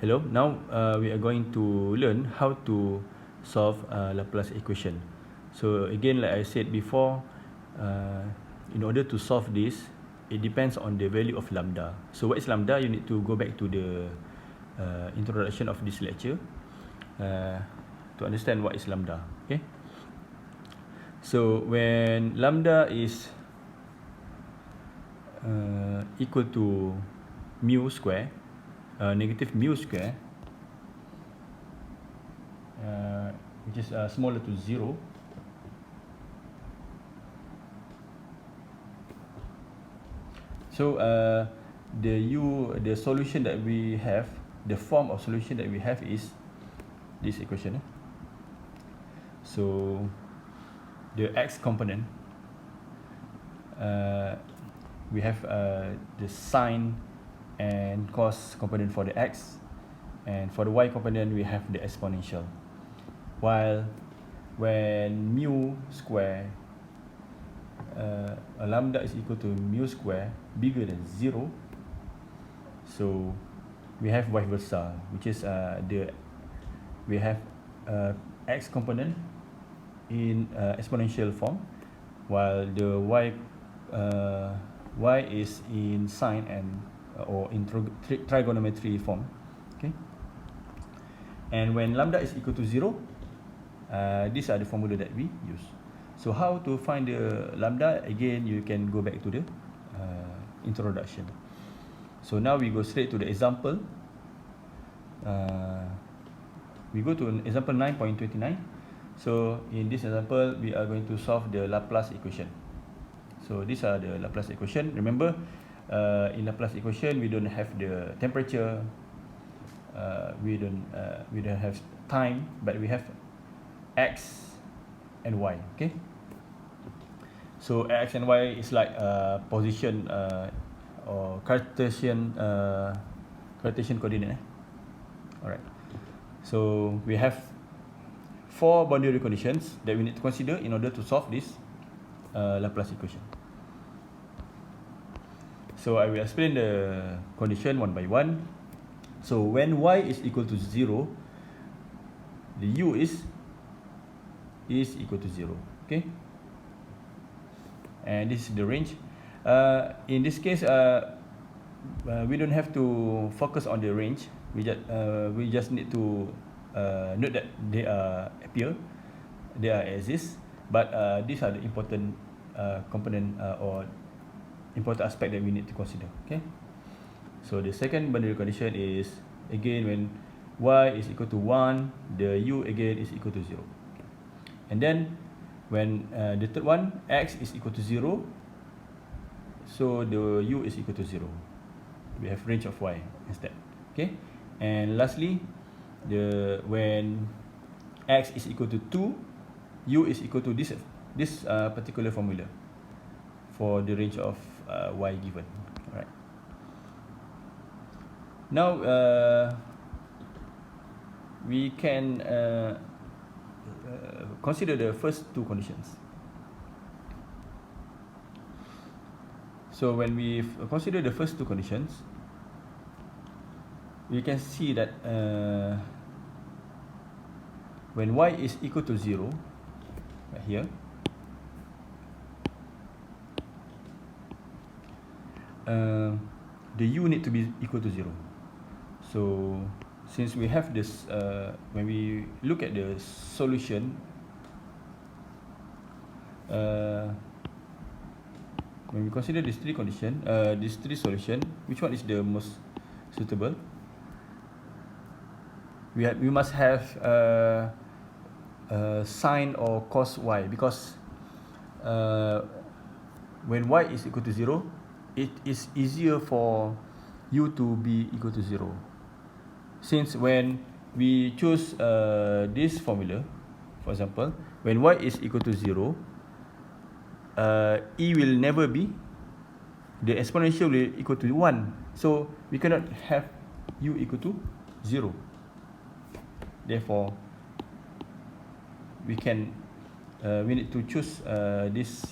Hello, now we are going to learn how to solve Laplace equation. So again, like I said before, in order to solve this, it depends on the value of lambda. So what is lambda? You need to go back to the introduction of this lecture to understand what is lambda. Okay. So when lambda is equal to mu square, negative mu square, which is smaller to 0, so the solution that we have, the form of solution that we have is this equation. So the x component, we have the sine and cos component for the x, and for the y component we have the exponential. While when mu square, a lambda is equal to mu square bigger than 0, so we have vice versa, which is we have x component in exponential form, while the y is in sine and or in trigonometry form. Okay. And when lambda is equal to 0, these are the formula that we use. So how to find the lambda? Again, you can go back to the introduction. So now we go straight to the example. We go to example 9.29. So in this example, we are going to solve the Laplace equation. So these are the Laplace equation. Remember, in Laplace equation, we don't have the temperature, we don't have time, but we have x and y. Okay. So x and y is like position or Cartesian coordinate. Alright. So we have 4 boundary conditions that we need to consider in order to solve this Laplace equation. So I will explain the condition one by one. So when y is equal to 0, the u is equal to 0. Okay. And this is the range. In this case, we don't have to focus on the range. We just need to note that they exist. But these are the important component or important aspect that we need to consider. Okay. So the second boundary condition is again when y is equal to 1, the u again is equal to 0. And then when the third one, x is equal to 0, so the u is equal to 0. We have range of y instead. Okay. And lastly, when x is equal to 2, u is equal to this particular formula for the range of y given. Alright. Now we can consider the first two conditions. So when we consider the first two conditions, we can see that when y is equal to 0, right here, the u need to be equal to 0. So since we have this, when we look at the solution, when we consider these three conditions, these three solutions, which one is the most suitable? We must have sine or cos y, because when y is equal to 0, it is easier for u to be equal to 0. Since when we choose this formula, for example, when y is equal to 0, e will never be, the exponential will equal to 1. So we cannot have u equal to 0. Therefore, we need to choose this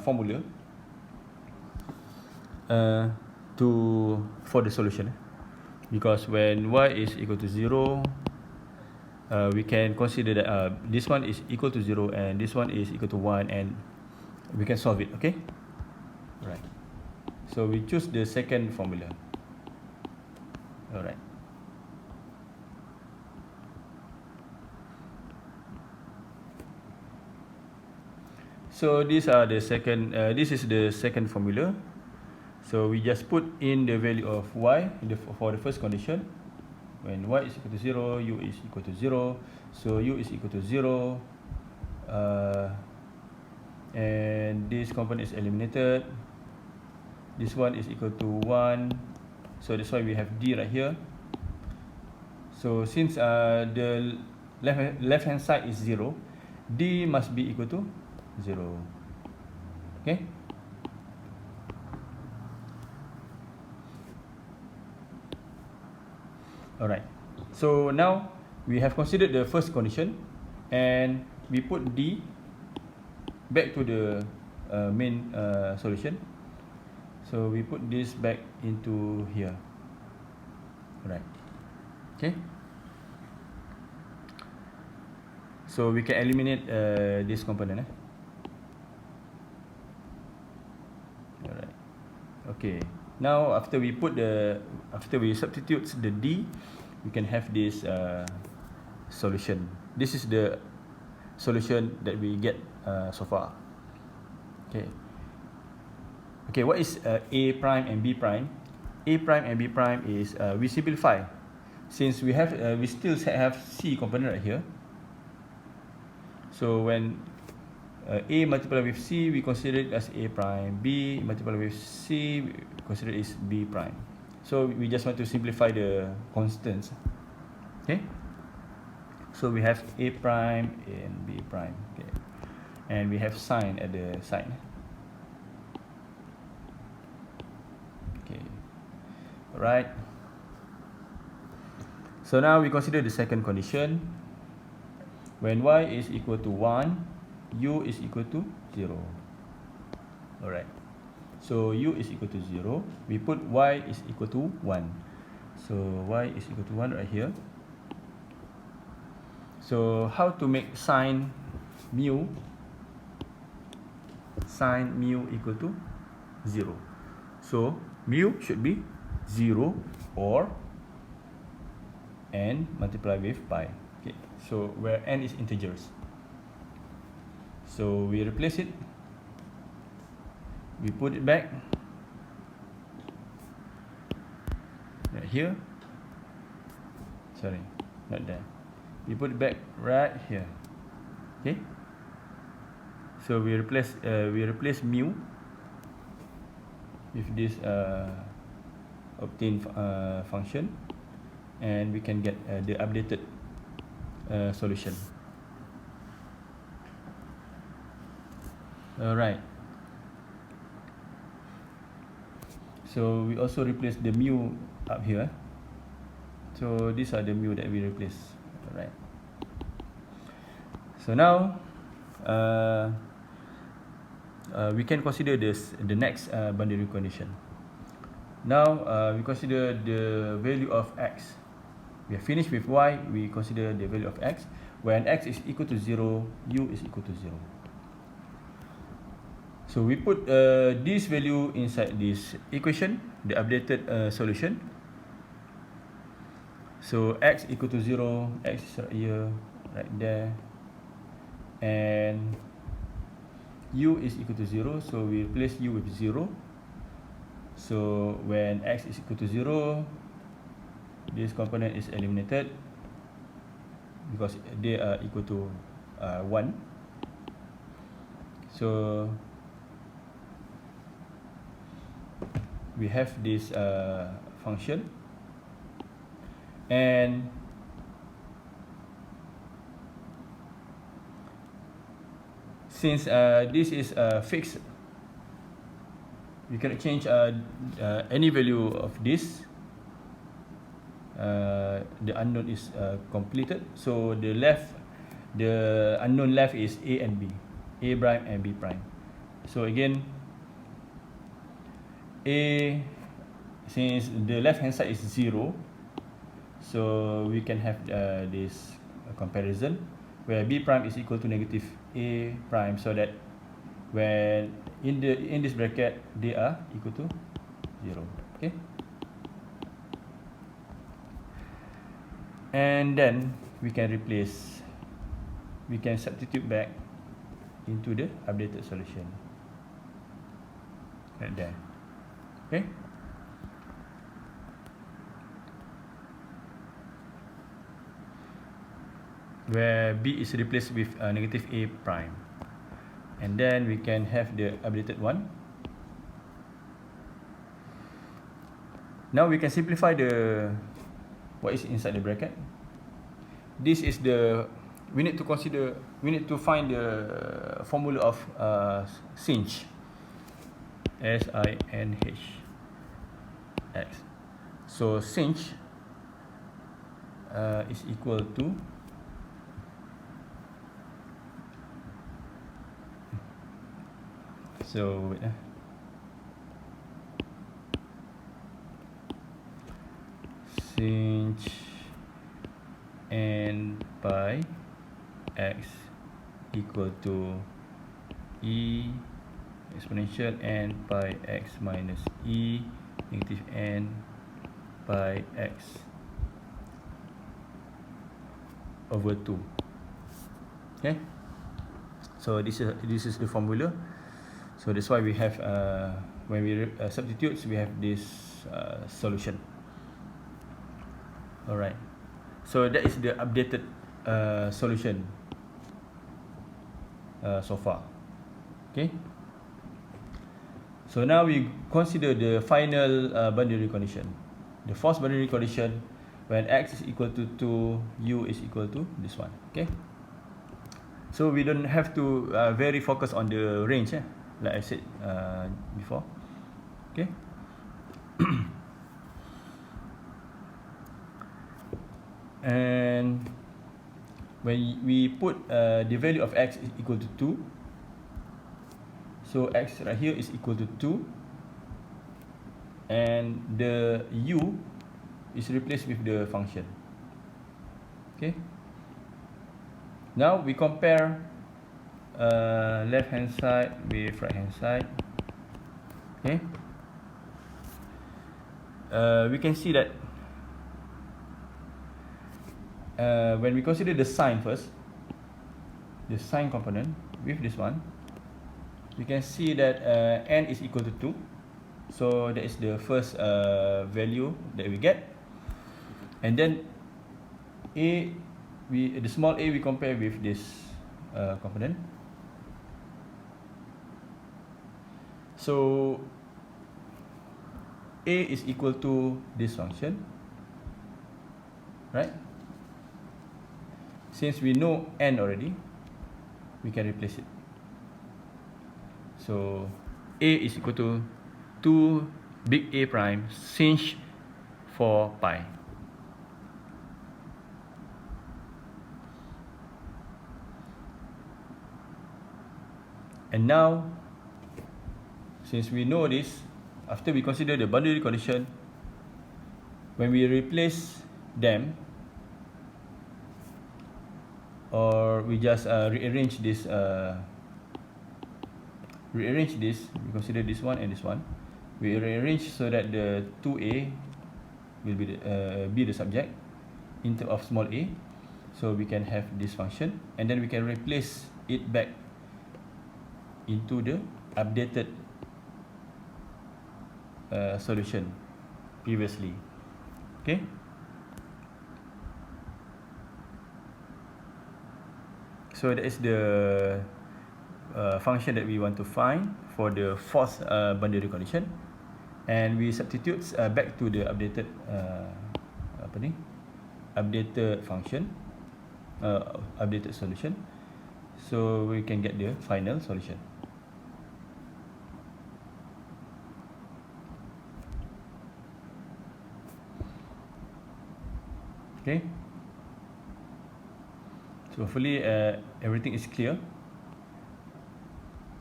formula for the solution. because when y is equal to 0, we can consider that this one is equal to 0 and this one is equal to 1, and we can solve it. Okay, right. So we choose the second formula. All right. So these are the second. This is the second formula. So we just put in the value of y for the first condition. When y is equal to 0, u is equal to 0. So u is equal to 0, and this component is eliminated. This one is equal to 1. So that's why we have d right here. So since the left hand side is 0, d must be equal to 0. Okay. Alright. So now we have considered the first condition, and we put d back to the main solution. So we put this back into here. Alright. Okay. So we can eliminate this component. Alright. Okay. Now after we substitute the d, we can have this solution. This is the solution that we get so far. Okay. Okay, what is a prime and b prime? A prime and b prime is we simplify. Since we still have c component right here. So when a multiplied with c, we consider it as a prime. B multiplied with c, we consider it as b prime. So we just want to simplify the constants. Okay. So we have a prime and b prime. Okay. And we have sign at the side. Okay. Alright. So now we consider the second condition. When y is equal to 1, u is equal to 0. Alright. So u is equal to 0. We put y is equal to 1. So y is equal to 1 right here. So how to make sine mu equal to 0? So mu should be 0 or n multiplied with pi. Okay. So where n is integers. So we replace it. We put it back right here. Sorry, not there. We put it back right here. Okay. So we replace mu with this obtained function, and we can get the updated solution. Alright. So we also replace the mu up here. So these are the mu that we replace. Alright. So now we can consider the next boundary condition. Now we consider the value of x. We are finished with y. We consider the value of x. When x is equal to 0, u is equal to 0. So we put this value inside this equation, the updated solution. So x equal to 0, x is right here, right there, and u is equal to 0, so we replace u with 0. So when x is equal to 0, this component is eliminated because they are equal to 1. So we have this function, and since this is fixed, we cannot change any value of this. The unknown is completed, so the unknown left is a and b, a prime and b prime. So again, a, since the left hand side is 0, So we can have this comparison where b prime is equal to negative a prime, so that when in this bracket they are equal to 0. Okay, and then we can substitute back into the updated solution right there. Okay, where b is replaced with negative a prime, and then we can have the updated one. Now we can simplify what is inside the bracket. This is we need to find the formula of sinh, S-I-N-H x. So sinh is equal to sinh n pi x equal to e exponential n pi x minus e negative n pi x over 2. Okay, so this is the formula. So that's why we have when we substitute, we have this solution. Alright, so that is the updated solution so far. Okay, so now we consider the final boundary condition, the first boundary condition, when x is equal to 2, u is equal to this one. Okay, so we don't have to very focus on the range, like I said before. Okay. And when we put the value of x is equal to 2, so x right here is equal to 2, and the u is replaced with the function. Okay, now we compare left hand side with right hand side. Okay, we can see that when we consider the sign first, the sign component with this one, we can see that n is equal to 2. So that is the first value that we get. And then the small a we compare with this component. So a is equal to this function, right? Since we know n already, we can replace it. So a is equal to 2 big A prime sinh 4 pi. And now, since we know this, after we consider the boundary condition, when we replace them, or we just rearrange this, we consider this one and this one, we rearrange so that the 2a will be the subject in terms of small a. So we can have this function, and then we can replace it back into the updated solution previously. Okay, so that is the function that we want to find for the fourth boundary condition, and we substitute back to the updated updated function, updated solution, so we can get the final solution. Okay, so hopefully everything is clear.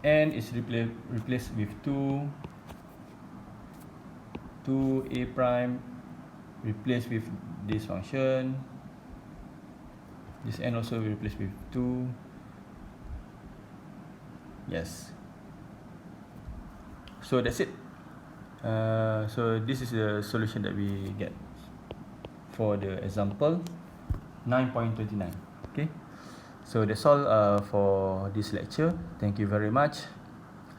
N is replaced with 2a prime, replaced with this function. This n also we replace with 2. Yes. So that's it. So this is the solution that we get for the example 9.29. Okay. So that's all for this lecture. Thank you very much.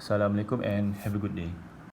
Assalamualaikum and have a good day.